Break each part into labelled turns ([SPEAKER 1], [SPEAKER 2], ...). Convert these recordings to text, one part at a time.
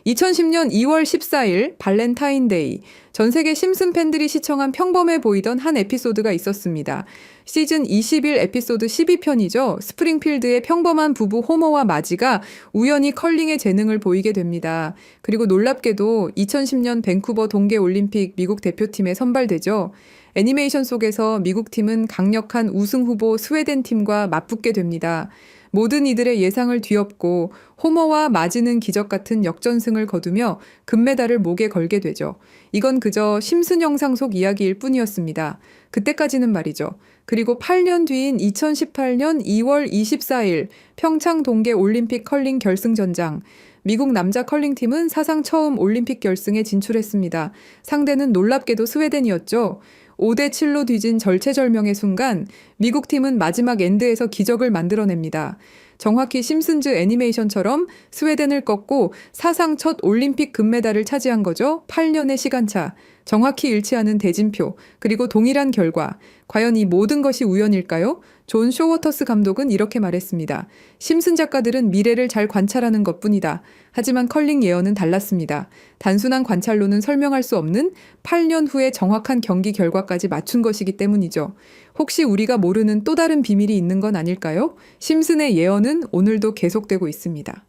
[SPEAKER 1] 2010년 2월 14일 발렌타인데이, 전 세계 심슨 팬들이 시청한 평범해 보이던 한 에피소드가 있었습니다. 시즌 21 에피소드 12편이죠. 스프링필드의 평범한 부부 호머와 마지가 우연히 컬링의 재능을 보이게 됩니다. 그리고 놀랍게도 2010년 밴쿠버 동계올림픽 미국 대표팀에 선발되죠. 애니메이션 속에서 미국 팀은 강력한 우승 후보 스웨덴 팀과 맞붙게 됩니다. 모든 이들의 예상을 뒤엎고 호머와 마지는 기적 같은 역전승을 거두며 금메달을 목에 걸게 되죠. 이건 그저 심슨 영상 속 이야기일 뿐이었습니다. 그때까지는 말이죠. 그리고 8년 뒤인 2018년 2월 24일 평창 동계 올림픽 컬링 결승전장. 미국 남자 컬링팀은 사상 처음 올림픽 결승에 진출했습니다. 상대는 놀랍게도 스웨덴이었죠. 5대7로 뒤진 절체절명의 순간 미국 팀은 마지막 엔드에서 기적을 만들어냅니다. 정확히 심슨즈 애니메이션처럼 스웨덴을 꺾고 사상 첫 올림픽 금메달을 차지한 거죠. 8년의 시간차, 정확히 일치하는 대진표, 그리고 동일한 결과. 과연 이 모든 것이 우연일까요? 존 쇼워터스 감독은 이렇게 말했습니다. 심슨 작가들은 미래를 잘 관찰하는 것뿐이다. 하지만 컬링 예언은 달랐습니다. 단순한 관찰로는 설명할 수 없는 8년 후의 정확한 경기 결과까지 맞춘 것이기 때문이죠. 혹시 우리가 모르는 또 다른 비밀이 있는 건 아닐까요? 심슨의 예언은 오늘도 계속되고 있습니다.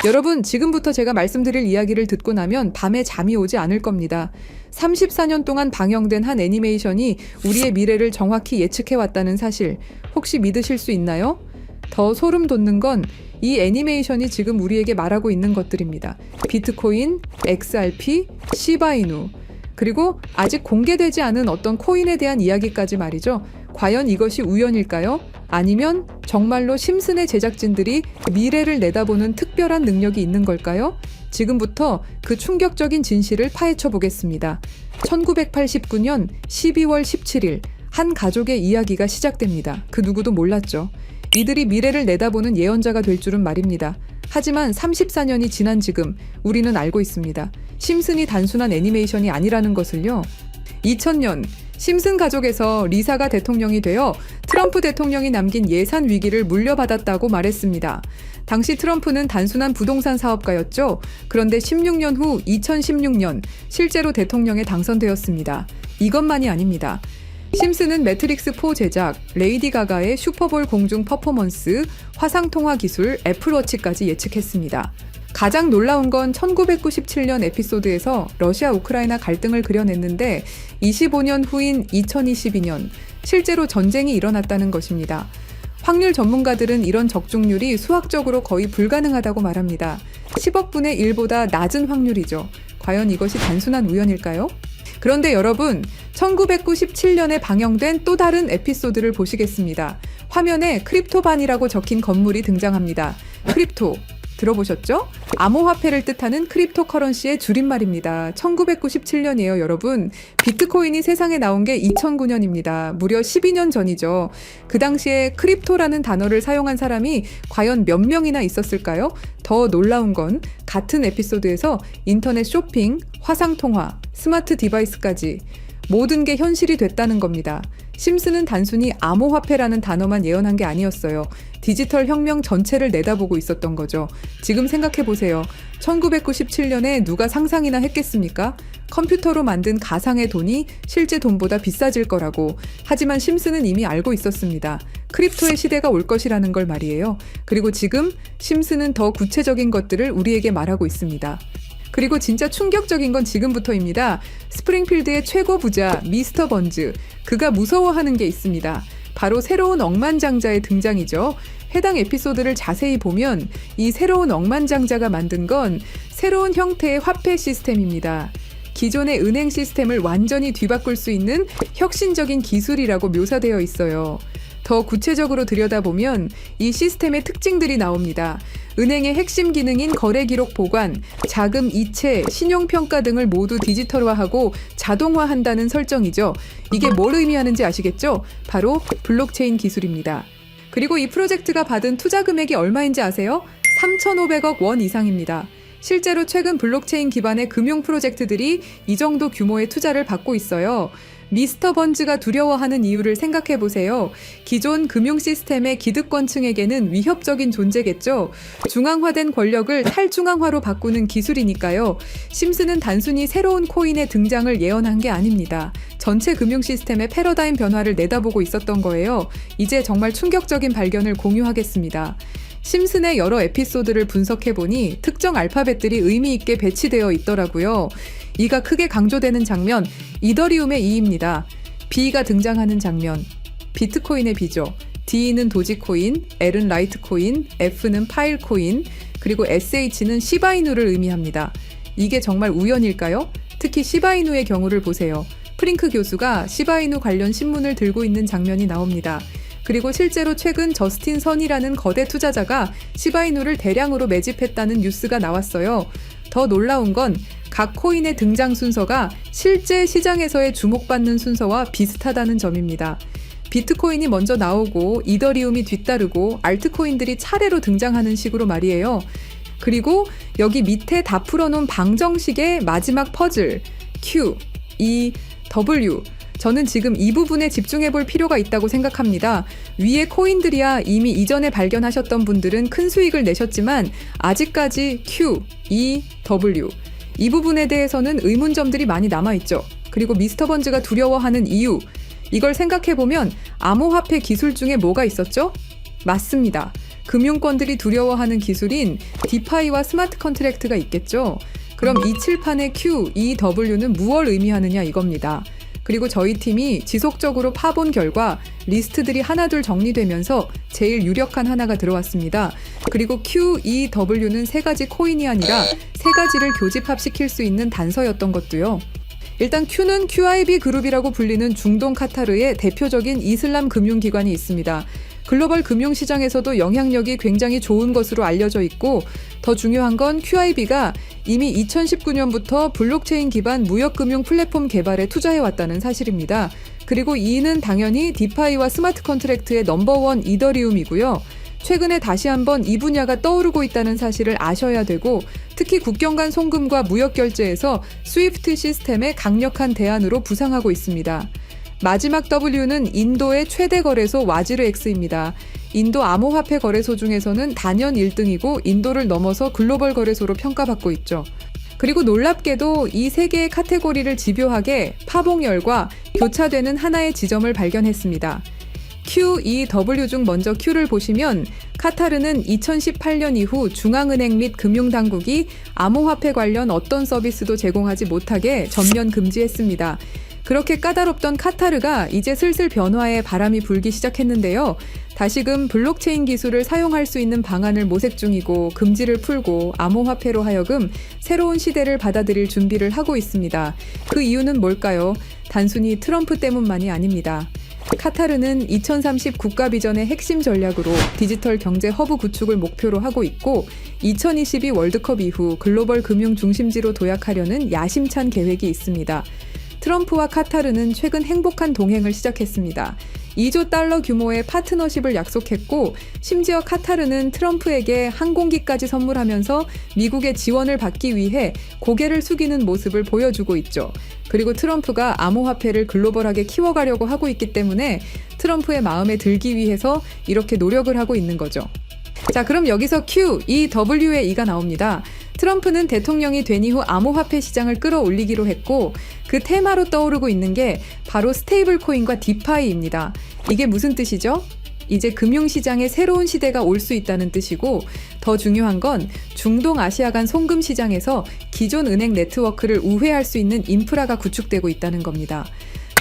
[SPEAKER 1] 여러분, 지금부터 제가 말씀드릴 이야기를 듣고 나면 밤에 잠이 오지 않을 겁니다. 34년 동안 방영된 한 애니메이션이 우리의 미래를 정확히 예측해왔다는 사실, 혹시 믿으실 수 있나요? 더 소름 돋는 건 이 애니메이션이 지금 우리에게 말하고 있는 것들입니다. 비트코인, XRP, 시바이누, 그리고 아직 공개되지 않은 어떤 코인에 대한 이야기까지 말이죠. 과연 이것이 우연일까요? 아니면 정말로 심슨의 제작진들이 미래를 내다보는 특별한 능력이 있는 걸까요? 지금부터 그 충격적인 진실을 파헤쳐 보겠습니다. 1989년 12월 17일 한 가족의 이야기가 시작됩니다. 그 누구도 몰랐죠. 이들이 미래를 내다보는 예언자가 될 줄은 말입니다. 하지만 34년이 지난 지금 우리는 알고 있습니다. 심슨이 단순한 애니메이션이 아니라는 것을요. 2000년 심슨 가족에서 리사가 대통령이 되어 트럼프 대통령이 남긴 예산 위기를 물려받았다고 말했습니다. 당시 트럼프는 단순한 부동산 사업가였죠. 그런데 16년 후 2016년 실제로 대통령에 당선되었습니다. 이것만이 아닙니다. 심슨은 매트릭스4 제작, 레이디 가가의 슈퍼볼 공중 퍼포먼스, 화상통화 기술, 애플워치까지 예측했습니다. 가장 놀라운 건 1997년 에피소드에서 러시아 우크라이나 갈등을 그려냈는데 25년 후인 2022년 실제로 전쟁이 일어났다는 것입니다. 확률 전문가들은 이런 적중률이 수학적으로 거의 불가능하다고 말합니다. 10억 분의 1보다 낮은 확률이죠. 과연 이것이 단순한 우연일까요? 그런데 여러분, 1997년에 방영된 또 다른 에피소드를 보시겠습니다. 화면에 크립토반이라고 적힌 건물이 등장합니다. 크립토, 들어보셨죠? 암호화폐를 뜻하는 크립토커런시의 줄임말입니다. 1997년이에요, 여러분. 비트코인이 세상에 나온 게 2009년입니다. 무려 12년 전이죠. 그 당시에 크립토라는 단어를 사용한 사람이 과연 몇 명이나 있었을까요? 더 놀라운 건 같은 에피소드에서 인터넷 쇼핑, 화상통화, 스마트 디바이스까지 모든 게 현실이 됐다는 겁니다. 심슨은 단순히 암호화폐라는 단어만 예언한 게 아니었어요. 디지털 혁명 전체를 내다보고 있었던 거죠. 지금 생각해보세요. 1997년에 누가 상상이나 했겠습니까? 컴퓨터로 만든 가상의 돈이 실제 돈보다 비싸질 거라고. 하지만 심슨은 이미 알고 있었습니다. 크립토의 시대가 올 것이라는 걸 말이에요. 그리고 지금 심슨은 더 구체적인 것들을 우리에게 말하고 있습니다. 그리고 진짜 충격적인 건 지금부터입니다. 스프링필드의 최고 부자 미스터 번즈, 그가 무서워하는 게 있습니다. 바로 새로운 억만장자의 등장이죠. 해당 에피소드를 자세히 보면 이 새로운 억만장자가 만든 건 새로운 형태의 화폐 시스템입니다. 기존의 은행 시스템을 완전히 뒤바꿀 수 있는 혁신적인 기술이라고 묘사되어 있어요. 더 구체적으로 들여다보면 이 시스템의 특징들이 나옵니다. 은행의 핵심 기능인 거래 기록 보관, 자금 이체, 신용평가 등을 모두 디지털화하고 자동화한다는 설정이죠. 이게 뭘 의미하는지 아시겠죠? 바로 블록체인 기술입니다. 그리고 이 프로젝트가 받은 투자 금액이 얼마인지 아세요? 3,500억 원 이상입니다. 실제로 최근 블록체인 기반의 금융 프로젝트들이 이 정도 규모의 투자를 받고 있어요. 미스터 번즈가 두려워하는 이유를 생각해 보세요. 기존 금융 시스템의 기득권층에게는 위협적인 존재겠죠. 중앙화된 권력을 탈중앙화로 바꾸는 기술이니까요. 심슨은 단순히 새로운 코인의 등장을 예언한 게 아닙니다. 전체 금융 시스템의 패러다임 변화를 내다보고 있었던 거예요. 이제 정말 충격적인 발견을 공유하겠습니다. 심슨의 여러 에피소드를 분석해보니 특정 알파벳들이 의미 있게 배치되어 있더라고요. 이가 크게 강조되는 장면, 이더리움의 E입니다. B가 등장하는 장면, 비트코인의 B죠. D는 도지코인, L은 라이트코인, F는 파일코인, 그리고 SH는 시바이누를 의미합니다. 이게 정말 우연일까요? 특히 시바이누의 경우를 보세요. 프링크 교수가 시바이누 관련 신문을 들고 있는 장면이 나옵니다. 그리고 실제로 최근 저스틴 선이라는 거대 투자자가 시바이누를 대량으로 매집했다는 뉴스가 나왔어요. 더 놀라운 건 각 코인의 등장 순서가 실제 시장에서의 주목받는 순서와 비슷하다는 점입니다. 비트코인이 먼저 나오고 이더리움이 뒤따르고 알트코인들이 차례로 등장하는 식으로 말이에요. 그리고 여기 밑에 다 풀어놓은 방정식의 마지막 퍼즐 Q, E, W 저는 지금 이 부분에 집중해 볼 필요가 있다고 생각합니다. 위에 코인들이야 이미 이전에 발견하셨던 분들은 큰 수익을 내셨지만 아직까지 Q, E, W 이 부분에 대해서는 의문점들이 많이 남아있죠. 그리고 미스터 번즈가 두려워하는 이유 이걸 생각해보면 암호화폐 기술 중에 뭐가 있었죠? 맞습니다. 금융권들이 두려워하는 기술인 디파이와 스마트 컨트랙트가 있겠죠. 그럼 이 칠판의 Q, E, W는 무엇을 의미하느냐 이겁니다. 그리고 저희 팀이 지속적으로 파본 결과 리스트들이 하나둘 정리되면서 제일 유력한 하나가 들어왔습니다. 그리고 Q, E, W는 세 가지 코인이 아니라 세 가지를 교집합시킬 수 있는 단서였던 것도요. 일단 Q는 QIB 그룹이라고 불리는 중동 카타르의 대표적인 이슬람 금융기관이 있습니다. 글로벌 금융시장에서도 영향력이 굉장히 좋은 것으로 알려져 있고 더 중요한 건 QIB가 이미 2019년부터 블록체인 기반 무역금융 플랫폼 개발에 투자해왔다는 사실입니다. 그리고 E는 당연히 디파이와 스마트 컨트랙트의 넘버원 이더리움이고요. 최근에 다시 한번 이 분야가 떠오르고 있다는 사실을 아셔야 되고 특히 국경 간 송금과 무역 결제에서 스위프트 시스템의 강력한 대안으로 부상하고 있습니다. 마지막 W는 인도의 최대 거래소 와지르X입니다. 인도 암호화폐 거래소 중에서는 단연 1등이고 인도를 넘어서 글로벌 거래소로 평가받고 있죠. 그리고 놀랍게도 이 세 개의 카테고리를 집요하게 파봉열과 교차되는 하나의 지점을 발견했습니다. Q, E, W 중 먼저 Q를 보시면 카타르는 2018년 이후 중앙은행 및 금융당국이 암호화폐 관련 어떤 서비스도 제공하지 못하게 전면 금지했습니다. 그렇게 까다롭던 카타르가 이제 슬슬 변화의 바람이 불기 시작했는데요. 다시금 블록체인 기술을 사용할 수 있는 방안을 모색 중이고 금지를 풀고 암호화폐로 하여금 새로운 시대를 받아들일 준비를 하고 있습니다. 그 이유는 뭘까요? 단순히 트럼프 때문만이 아닙니다. 카타르는 2030 국가 비전의 핵심 전략으로 디지털 경제 허브 구축을 목표로 하고 있고 2022 월드컵 이후 글로벌 금융 중심지로 도약하려는 야심찬 계획이 있습니다. 트럼프와 카타르는 최근 행복한 동행을 시작했습니다. 2조 달러 규모의 파트너십을 약속했고 심지어 카타르는 트럼프에게 항공기까지 선물하면서 미국의 지원을 받기 위해 고개를 숙이는 모습을 보여주고 있죠. 그리고 트럼프가 암호화폐를 글로벌하게 키워가려고 하고 있기 때문에 트럼프의 마음에 들기 위해서 이렇게 노력을 하고 있는 거죠. 자, 그럼 여기서 Q, E, W의 E가 나옵니다. 트럼프는 대통령이 된 이후 암호화폐 시장을 끌어올리기로 했고 그 테마로 떠오르고 있는 게 바로 스테이블 코인과 디파이입니다. 이게 무슨 뜻이죠? 이제 금융시장에 새로운 시대가 올 수 있다는 뜻이고 더 중요한 건 중동 아시아 간 송금 시장에서 기존 은행 네트워크를 우회할 수 있는 인프라가 구축되고 있다는 겁니다.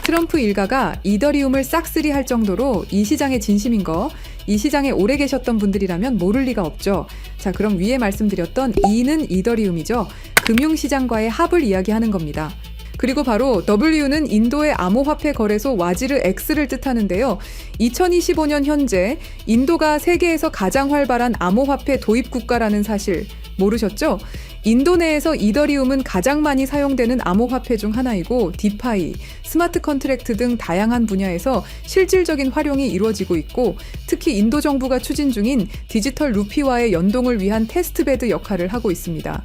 [SPEAKER 1] 트럼프 일가가 이더리움을 싹쓸이 할 정도로 이 시장에 진심인 거, 이 시장에 오래 계셨던 분들이라면 모를 리가 없죠. 자, 그럼 위에 말씀드렸던 E는 이더리움이죠. 금융시장과의 합을 이야기하는 겁니다. 그리고 바로 W는 인도의 암호화폐 거래소 와지르 X를 뜻하는데요. 2025년 현재 인도가 세계에서 가장 활발한 암호화폐 도입 국가라는 사실 모르셨죠? 인도 내에서 이더리움은 가장 많이 사용되는 암호화폐 중 하나이고 디파이, 스마트 컨트랙트 등 다양한 분야에서 실질적인 활용이 이루어지고 있고 특히 인도 정부가 추진 중인 디지털 루피와의 연동을 위한 테스트베드 역할을 하고 있습니다.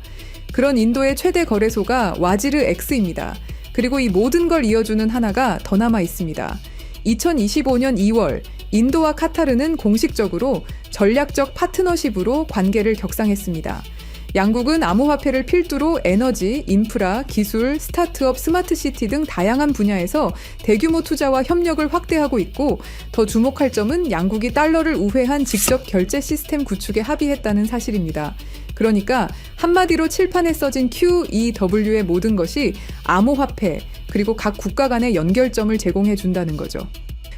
[SPEAKER 1] 그런 인도의 최대 거래소가 와지르 X입니다. 그리고 이 모든 걸 이어주는 하나가 더 남아 있습니다. 2025년 2월 인도와 카타르는 공식적으로 전략적 파트너십으로 관계를 격상했습니다. 양국은 암호화폐를 필두로 에너지, 인프라, 기술, 스타트업, 스마트시티 등 다양한 분야에서 대규모 투자와 협력을 확대하고 있고, 더 주목할 점은 양국이 달러를 우회한 직접 결제 시스템 구축에 합의했다는 사실입니다. 그러니까 한마디로 칠판에 써진 QEW의 모든 것이 암호화폐, 그리고 각 국가 간의 연결점을 제공해 준다는 거죠.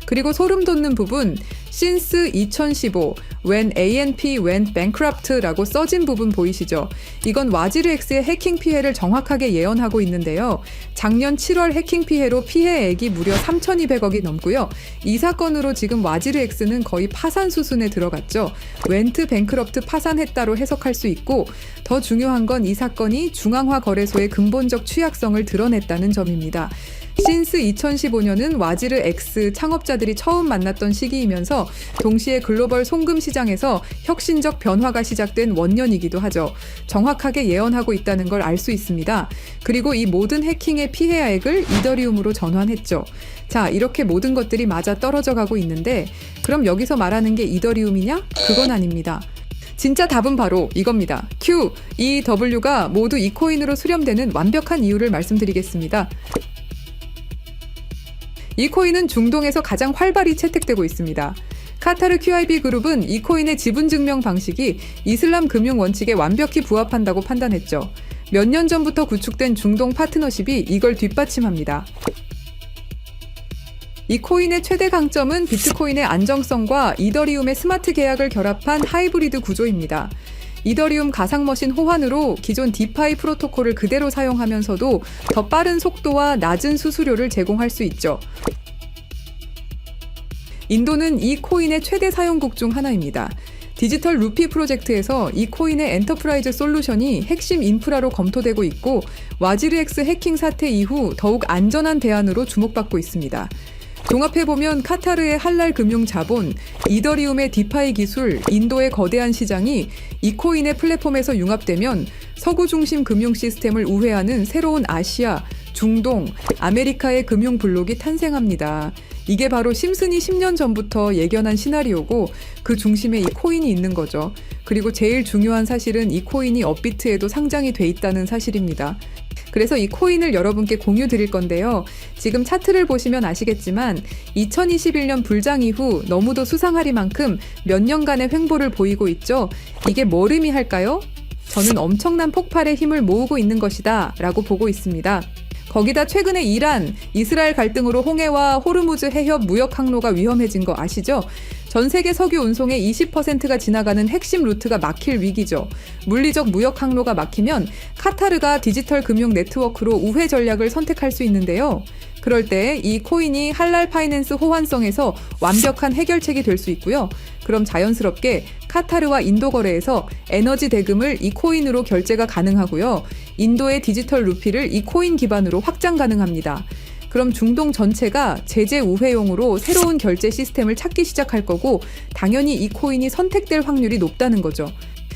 [SPEAKER 1] 그리고 소름 돋는 부분, since 2015, when ANP went bankrupt라고 써진 부분 보이시죠? 이건 와지르엑스의 해킹 피해를 정확하게 예언하고 있는데요. 작년 7월 해킹 피해로 피해액이 무려 3,200억이 넘고요. 이 사건으로 지금 와지르엑스는 거의 파산 수순에 들어갔죠. went bankrupt 파산했다로 해석할 수 있고, 더 중요한 건 이 사건이 중앙화 거래소의 근본적 취약성을 드러냈다는 점입니다. since 2015년은 와지르 X 창업자들이 처음 만났던 시기이면서 동시에 글로벌 송금 시장에서 혁신적 변화가 시작된 원년이기도 하죠. 정확하게 예언하고 있다는 걸 알 수 있습니다. 그리고 이 모든 해킹의 피해액을 이더리움으로 전환했죠. 자, 이렇게 모든 것들이 맞아 떨어져 가고 있는데, 그럼 여기서 말하는 게 이더리움이냐? 그건 아닙니다. 진짜 답은 바로 이겁니다. Q, EW가 모두 이 코인으로 수렴되는 완벽한 이유를 말씀드리겠습니다. 이 코인은 중동에서 가장 활발히 채택되고 있습니다. 카타르 QIB 그룹은 이 코인의 지분 증명 방식이 이슬람 금융 원칙에 완벽히 부합한다고 판단했죠. 몇 년 전부터 구축된 중동 파트너십이 이걸 뒷받침합니다. 이 코인의 최대 강점은 비트코인의 안정성과 이더리움의 스마트 계약을 결합한 하이브리드 구조입니다. 이더리움 가상머신 호환으로 기존 디파이 프로토콜을 그대로 사용하면서도 더 빠른 속도와 낮은 수수료를 제공할 수 있죠. 인도는 이 코인의 최대 사용국 중 하나입니다. 디지털 루피 프로젝트에서 이 코인의 엔터프라이즈 솔루션이 핵심 인프라로 검토되고 있고, 와지르엑스 해킹 사태 이후 더욱 안전한 대안으로 주목받고 있습니다. 종합해보면 카타르의 할랄 금융 자본, 이더리움의 디파이 기술, 인도의 거대한 시장이 이 코인의 플랫폼에서 융합되면 서구 중심 금융 시스템을 우회하는 새로운 아시아, 중동, 아메리카의 금융 블록이 탄생합니다. 이게 바로 심슨이 10년 전부터 예견한 시나리오고, 그 중심에 이 코인이 있는 거죠. 그리고 제일 중요한 사실은 이 코인이 업비트에도 상장이 돼 있다는 사실입니다. 그래서 이 코인을 여러분께 공유 드릴 건데요. 지금 차트를 보시면 아시겠지만 2021년 불장 이후 너무도 수상하리만큼 몇 년간의 횡보를 보이고 있죠. 이게 뭘 의미할까요? 저는 엄청난 폭발의 힘을 모으고 있는 것이다 라고 보고 있습니다. 거기다 최근에 이란, 이스라엘 갈등으로 홍해와 호르무즈 해협 무역 항로가 위험해진 거 아시죠? 전 세계 석유 운송의 20%가 지나가는 핵심 루트가 막힐 위기죠. 물리적 무역 항로가 막히면 카타르가 디지털 금융 네트워크로 우회 전략을 선택할 수 있는데요. 그럴 때 이 코인이 할랄 파이낸스 호환성에서 완벽한 해결책이 될 수 있고요. 그럼 자연스럽게 카타르와 인도 거래에서 에너지 대금을 이 코인으로 결제가 가능하고요. 인도의 디지털 루피를 이 코인 기반으로 확장 가능합니다. 그럼 중동 전체가 제재 우회용으로 새로운 결제 시스템을 찾기 시작할 거고, 당연히 이 코인이 선택될 확률이 높다는 거죠.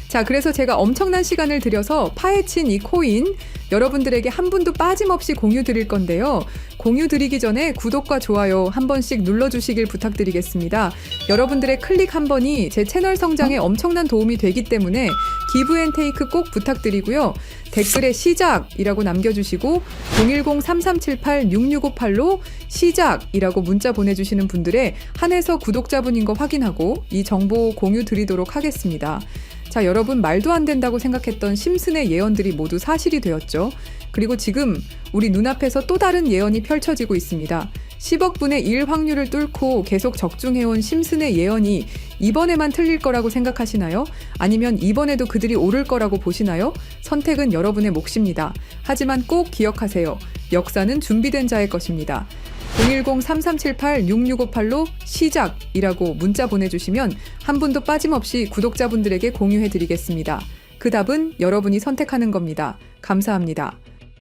[SPEAKER 1] 자, 그래서 제가 엄청난 시간을 들여서 파헤친 이 코인, 여러분들에게 한 분도 빠짐없이 공유 드릴 건데요. 공유 드리기 전에 구독과 좋아요 한 번씩 눌러주시길 부탁드리겠습니다. 여러분들의 클릭 한 번이 제 채널 성장에 엄청난 도움이 되기 때문에 기브앤테이크 꼭 부탁드리고요. 댓글에 시작이라고 남겨주시고 010-3378-6658로 시작이라고 문자 보내주시는 분들의 한해서 구독자분인 거 확인하고 이 정보 공유 드리도록 하겠습니다. 자, 여러분, 말도 안 된다고 생각했던 심슨의 예언들이 모두 사실이 되었죠. 그리고 지금 우리 눈앞에서 또 다른 예언이 펼쳐지고 있습니다. 10억 분의 1 확률을 뚫고 계속 적중해온 심슨의 예언이 이번에만 틀릴 거라고 생각하시나요? 아니면 이번에도 그들이 오를 거라고 보시나요? 선택은 여러분의 몫입니다. 하지만 꼭 기억하세요. 역사는 준비된 자의 것입니다. 010-3378-6658로 시작이라고 문자 보내주시면 한 분도 빠짐없이 구독자분들에게 공유해드리겠습니다. 그 답은 여러분이 선택하는 겁니다. 감사합니다.